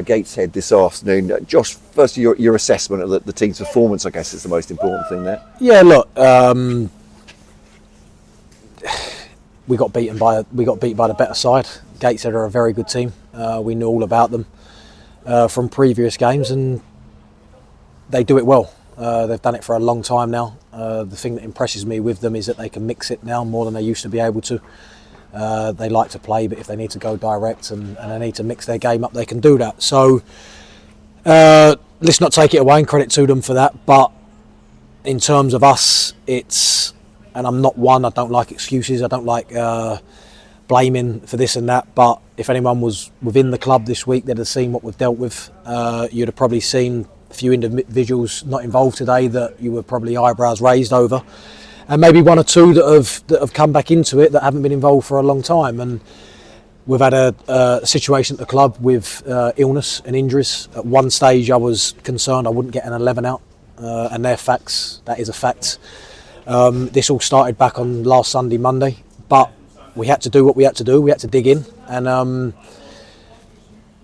Gateshead this afternoon. Josh, first your assessment of the team's performance, I guess, is the most important thing there. Yeah, look, we got beat by the better side. Gateshead are a very good team. We knew all about them from previous games, and they do it well. They've done it for a long time now. The thing that impresses me with them is that they can mix it now more than they used to be able to. They like to play, but if they need to go direct and they need to mix their game up, they can do that. So let's not take it away, and credit to them for that. But in terms of us, it's, and I don't like excuses. I don't like blaming for this and that. But if anyone was within the club this week, they'd have seen what we've dealt with. You'd have probably seen a few individuals not involved today that you were probably eyebrows raised over, and maybe one or two that have come back into it that haven't been involved for a long time. And we've had a situation at the club with illness and injuries. At one stage I was concerned I wouldn't get an 11 out, and they're facts. That is a fact. This all started back on last Sunday, Monday, but we had to do what we had to do. We had to dig in, and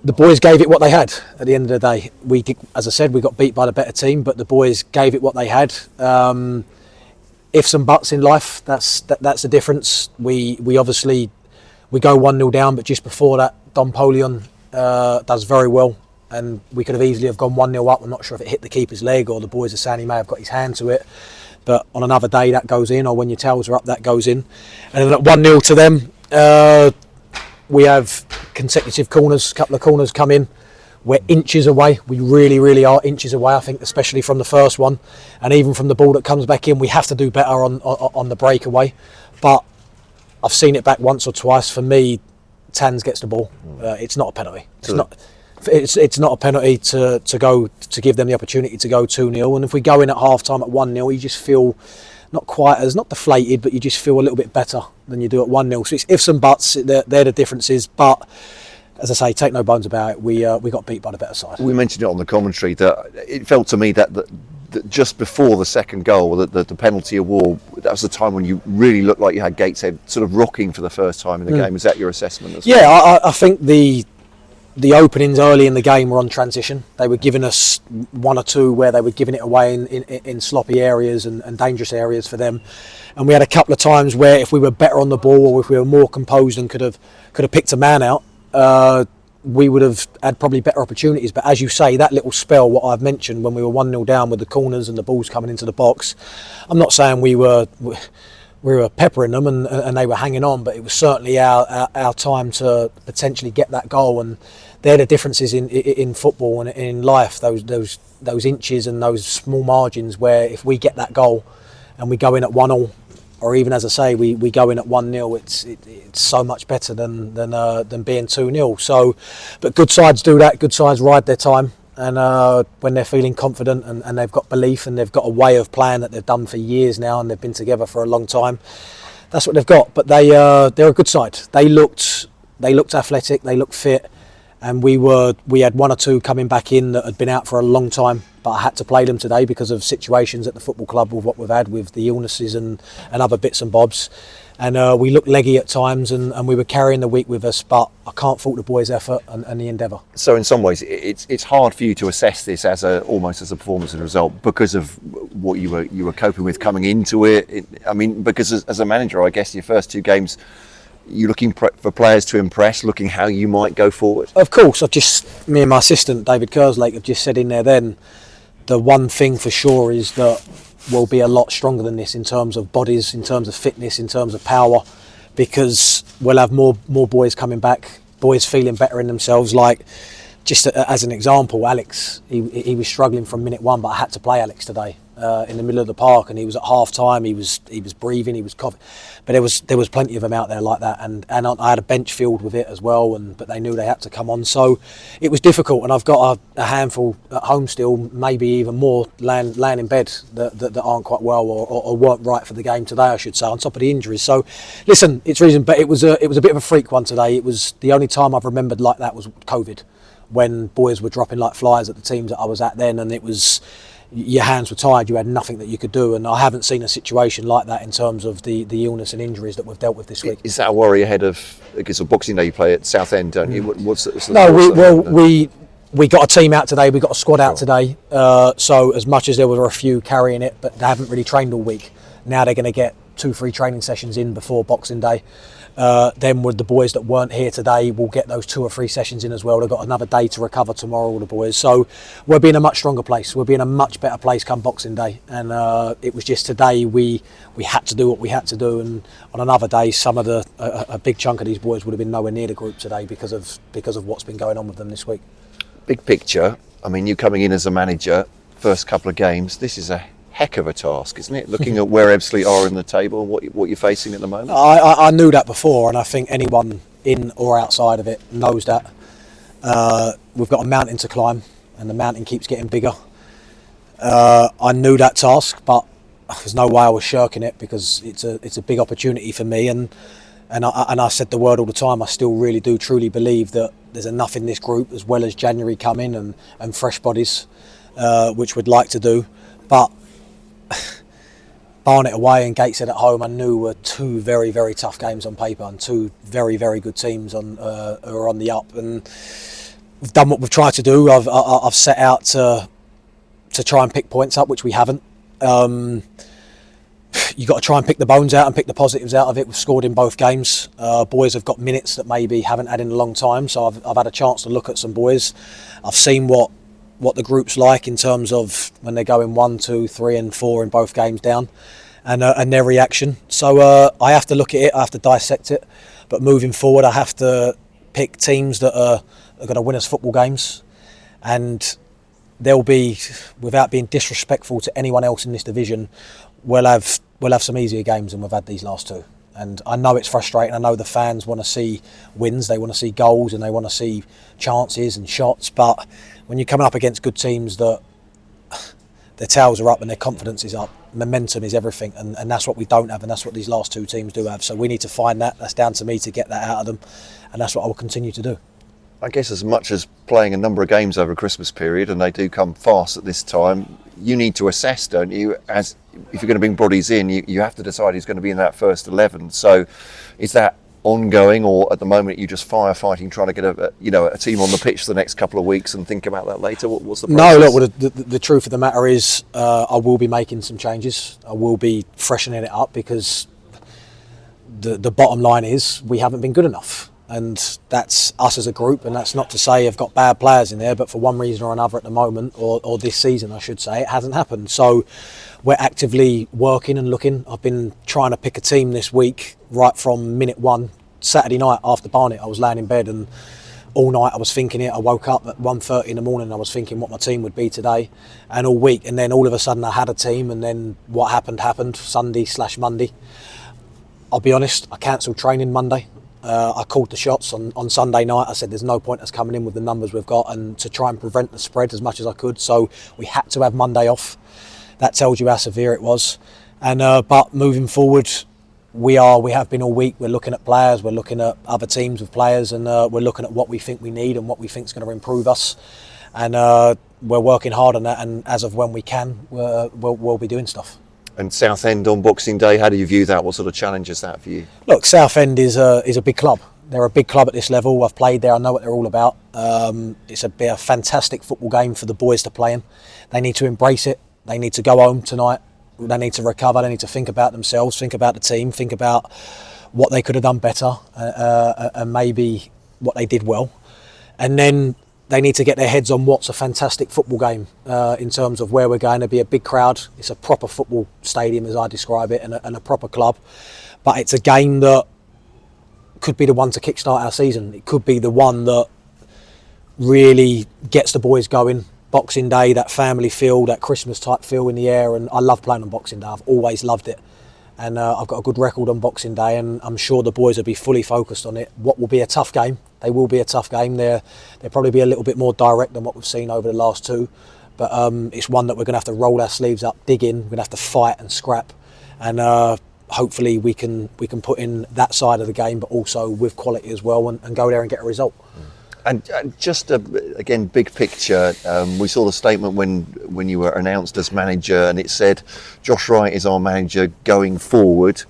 the boys gave it what they had. At the end of the day, we did, as I said, we got beat by the better team, but the boys gave it what they had. Ifs and buts in life, that's the difference. We obviously we go 1-0 down, but just before that, Don Polion does very well, and we could have easily have gone 1-0 up. I'm not sure if it hit the keeper's leg or the boys are saying he may have got his hand to it. But on another day that goes in, or when your tails are up, that goes in. And then at 1-0 to them, we have consecutive corners, a couple of corners come in. We're inches away. We really, really are inches away, I think, especially from the first one. And even from the ball that comes back in, we have to do better on the breakaway. But I've seen it back once or twice. For me, Tans gets the ball. It's not a penalty. It's not a penalty to give them the opportunity to go 2-0. And if we go in at half time at 1-0, you just feel not deflated, but you just feel a little bit better than you do at 1-0. So it's ifs and buts, they're the differences. But as I say, take no bones about it, we got beat by the better side. We mentioned it on the commentary that it felt to me that just before the second goal, the penalty award, that was the time when you really looked like you had Gateshead sort of rocking for the first time in the game. Is that your assessment as well? Yeah, I think the openings early in the game were on transition. They were giving us one or two where they were giving it away in sloppy areas and dangerous areas for them. And we had a couple of times where if we were better on the ball, or if we were more composed and could have picked a man out, we would have had probably better opportunities. But as you say, that little spell, what I've mentioned, when we were 1-0 down with the corners and the balls coming into the box, I'm not saying we were peppering them and they were hanging on, but it was certainly our time to potentially get that goal. And they're the differences in football and in life, those inches and those small margins where if we get that goal and we go in at 1-0, or even, as I say, we go in at 1-0, it's so much better than being 2-0. So, but good sides do that. Good sides ride their time, and when they're feeling confident and they've got belief and they've got a way of playing that they've done for years now and they've been together for a long time, that's what they've got. But they're a good side. They looked athletic. They looked fit, and we had one or two coming back in that had been out for a long time. But I had to play them today because of situations at the football club with what we've had with the illnesses and other bits and bobs. And we looked leggy at times and we were carrying the week with us, but I can't fault the boys' effort and the endeavour. So in some ways, it's hard for you to assess this almost as a performance and a result because of what you were coping with coming into it. I mean, because as a manager, I guess your first two games, you're looking for players to impress, looking how you might go forward. Of course, me and my assistant David Kerslake have just said in there then, the one thing for sure is that we'll be a lot stronger than this in terms of bodies, in terms of fitness, in terms of power, because we'll have more boys coming back, boys feeling better in themselves. Like, just as an example, Alex, he was struggling from minute one, but I had to play Alex today in the middle of the park, and he was at half time, he was breathing, he was coughing, but there was plenty of them out there like that, and I had a bench filled with it as well, but they knew they had to come on, so it was difficult. And I've got a handful at home still, maybe even more laying in bed that aren't quite well or weren't right for the game today, I should say, on top of the injuries. So listen, it's reason, but it was a bit of a freak one today. It was the only time I've remembered like that was COVID, when boys were dropping like flies at the teams that I was at then, and it was, your hands were tied, you had nothing that you could do, and I haven't seen a situation like that in terms of the illness and injuries that we've dealt with this week. Is that a worry ahead of, because of Boxing Day you play at Southend, don't you? What's the no, we got a team out today, we got a squad out today. So as much as there were a few carrying it, but they haven't really trained all week. Now they're going to get 2-3 training sessions in before Boxing Day. Then with the boys that weren't here today, we'll get those 2 or 3 sessions in as well. They've got another day to recover tomorrow, all the boys. So we'll be in a much stronger place. We'll be in a much better place come Boxing Day. And it was just today we had to do what we had to do. And on another day, a big chunk of these boys would have been nowhere near the group today because of what's been going on with them this week. Big picture, I mean, you coming in as a manager, first couple of games, this is a heck of a task, isn't it? Looking at where Ebbsfleet are in the table and what you're facing at the moment. I knew that before, and I think anyone in or outside of it knows that. We've got a mountain to climb, and the mountain keeps getting bigger. I knew that task, but there's no way I was shirking it because it's a big opportunity for me, and I said the word all the time. I still really do truly believe that there's enough in this group, as well as January coming and fresh bodies, which we'd like to do. But Barnet away and Gateshead at home, I knew were 2 very, very tough games on paper and 2 very, very good teams who are on the up. And we've done what we've tried to do. I've set out to try and pick points up, which we haven't. You've got to try and pick the bones out and pick the positives out of it. We've scored in both games. Boys have got minutes that maybe haven't had in a long time, so I've had a chance to look at some boys. I've seen what the group's like in terms of when they're going 1, 2, 3 and 4 in both games down, and their reaction. So I have to look at it, I have to dissect it, but moving forward I have to pick teams that are going to win us football games, and they'll be, without being disrespectful to anyone else in this division, we'll have some easier games than we've had these last 2. And I know it's frustrating. I know the fans want to see wins, they want to see goals, and they want to see chances and shots. But when you're coming up against good teams that their tails are up and their confidence is up, momentum is everything, and that's what we don't have, and that's what these last 2 teams do have. So we need to find that. That's down to me to get that out of them, and that's what I will continue to do. I guess as much as playing a number of games over a Christmas period, and they do come fast at this time, you need to assess, don't you? As if you're going to bring bodies in, you have to decide who's going to be in that first 11. So is that ongoing, or at the moment you just firefighting, trying to get a team on the pitch for the next couple of weeks and think about that later? What's the process? No, look, the truth of the matter is I will be making some changes. I will be freshening it up because the bottom line is we haven't been good enough. And that's us as a group, and that's not to say I've got bad players in there, but for one reason or another at the moment, or this season I should say, it hasn't happened. So we're actively working and looking. I've been trying to pick a team this week right from minute 1. Saturday night after Barnet, I was laying in bed and all night I was thinking it. I woke up at 1:30 in the morning and I was thinking what my team would be today, and all week, and then all of a sudden I had a team, and then what happened Sunday/Monday. I'll be honest, I cancelled training Monday. I called the shots on Sunday night. I said there's no point us coming in with the numbers we've got, and to try and prevent the spread as much as I could. So we had to have Monday off. That tells you how severe it was. And but moving forward, we have been all week. We're looking at players, we're looking at other teams with players, and we're looking at what we think we need and what we think is going to improve us. And we're working hard on that. And as of when we can, we'll be doing stuff. And Southend on Boxing Day, how do you view that? What sort of challenge is that for you? Look, Southend is a big club. They're a big club at this level. I've played there. I know what they're all about. It's a fantastic football game for the boys to play in. They need to embrace it. They need to go home tonight. They need to recover. They need to think about themselves, think about the team, think about what they could have done better, and maybe what they did well. And then they need to get their heads on what's a fantastic football game in terms of where we're going to be a big crowd. It's a proper football stadium, as I describe it, and a proper club. But it's a game that could be the one to kickstart our season. It could be the one that really gets the boys going. Boxing Day, that family feel, that Christmas type feel in the air, and I love playing on Boxing Day. I've always loved it. And I've got a good record on Boxing Day, and I'm sure the boys will be fully focused on it. What will be a tough game? They will be a tough game. They'll probably be a little bit more direct than what we've seen over the last 2. But it's one that we're going to have to roll our sleeves up, dig in. We're going to have to fight and scrap. And hopefully we can put in that side of the game, but also with quality as well, and go there and get a result. And just again, big picture, we saw the statement when you were announced as manager, and it said Josh Wright is our manager going forward.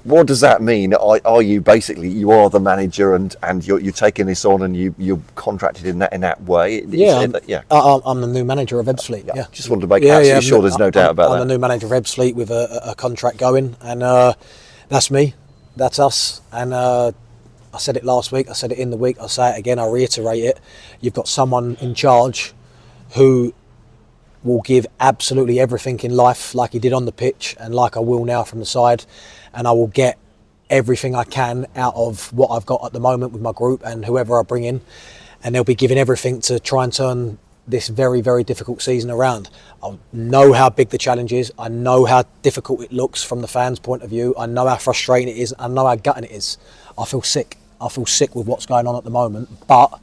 what does that mean? Are you basically, you are the manager and you're taking this on and you're contracted in that way? Yeah, Yeah. I'm the new manager of Ebbsfleet. Yeah, Just wanted to make absolutely sure there's no doubt about that. I'm the new manager of Ebbsfleet with a contract going, and that's me, that's us. And I said it last week, I said it in the week, I'll say it again, I'll reiterate it. You've got someone in charge who will give absolutely everything in life, like he did on the pitch and like I will now from the side, and I will get everything I can out of what I've got at the moment with my group and whoever I bring in, and they'll be giving everything to try and turn this very, very difficult season around. I know how big the challenge is, I know how difficult it looks from the fans' point of view, I know how frustrating it is, I know how gutting it is. I feel sick with what's going on at the moment, but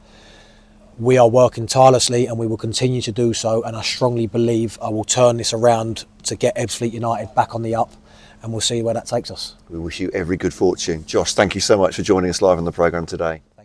we are working tirelessly and we will continue to do so, and I strongly believe I will turn this around to get Ebbsfleet United back on the up, and we'll see where that takes us. We wish you every good fortune. Josh, thank you so much for joining us live on the programme today.